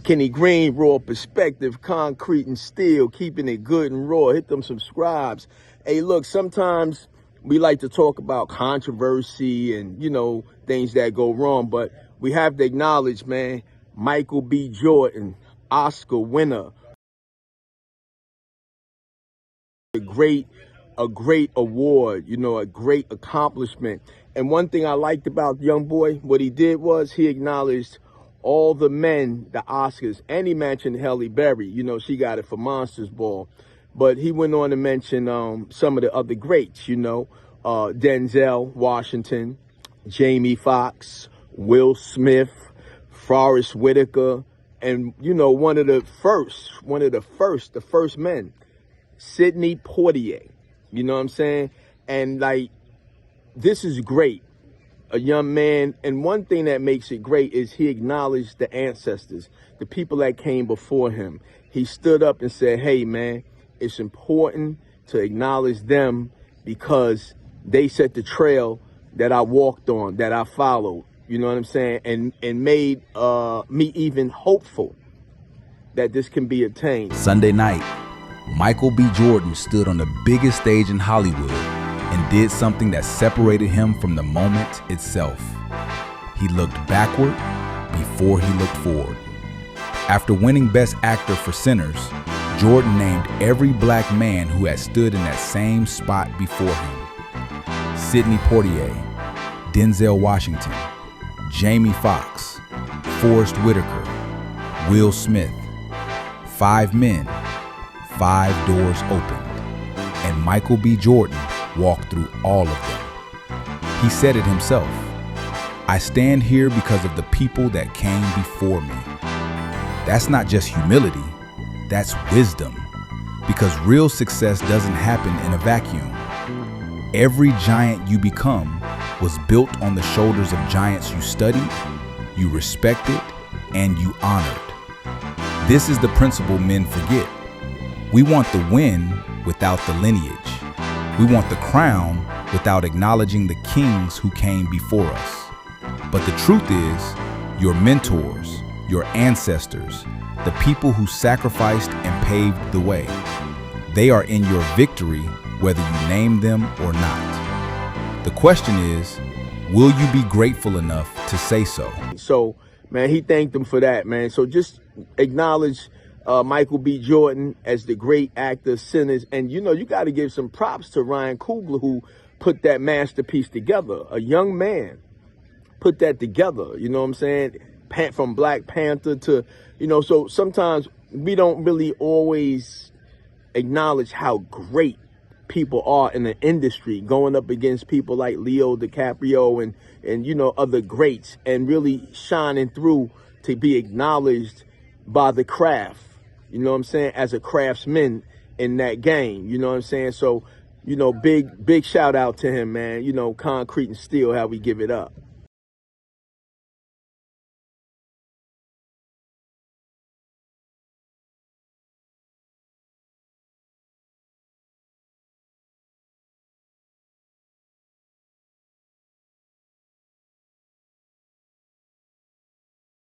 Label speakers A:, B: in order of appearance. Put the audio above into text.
A: Kenny Green, Raw Perspective, Concrete and Steel, keeping it good and raw. Hit them subscribes. Hey, look, sometimes we like to talk about controversy and, you know, things that go wrong, but we have to acknowledge, man, Michael B. Jordan, Oscar winner, a great award, you know, a great accomplishment. And one thing I liked about Young Boy, what he did was he acknowledged all the men, the Oscars, and he mentioned Halle Berry. You know, she got it for Monsters Ball. But he went on to mention some of the other greats, you know, Denzel Washington, Jamie Foxx, Will Smith, Forrest Whitaker, and, you know, the first men, Sidney Poitier. You know what I'm saying? And, like, this is great. A young man, and one thing that makes it great is he acknowledged the ancestors, the people that came before him. He stood up and said, hey, man, it's important to acknowledge them because they set the trail that I walked on, that I followed. You know what I'm saying? And made me even hopeful that this can be attained.
B: Sunday night, Michael B. Jordan stood on the biggest stage in Hollywood and did something that separated him from the moment itself. He looked backward before he looked forward. After winning Best Actor for Sinners, Jordan named every black man who had stood in that same spot before him. Sidney Poitier, Denzel Washington, Jamie Foxx, Forrest Whitaker, Will Smith. 5 men, 5 doors opened, and Michael B. Jordan walked through all of them. He said it himself, I stand here because of the people that came before me. That's not just humility, that's wisdom, because real success doesn't happen in a vacuum. Every giant you become was built on the shoulders of giants you studied, you respected, and you honored. This is the principle men forget. We want the win without the lineage. We want the crown without acknowledging the kings who came before us. But the truth is, your mentors, your ancestors, the people who sacrificed and paved the way, they are in your victory whether you name them or not. The question is, will you be grateful enough to say so?
A: So, man, he thanked them for that, man. So just acknowledge Michael B. Jordan as the great actor, Sinners. And, you know, you got to give some props to Ryan Coogler, who put that masterpiece together. A young man put that together, you know what I'm saying? From Black Panther to, you know, so sometimes we don't really always acknowledge how great people are in the industry, going up against people like Leo DiCaprio and you know, other greats, and really shining through to be acknowledged by the craft, you know what I'm saying, as a craftsman in that game, you know what I'm saying? So, you know, big shout out to him, man. You know, Concrete and Steel, how we give it up.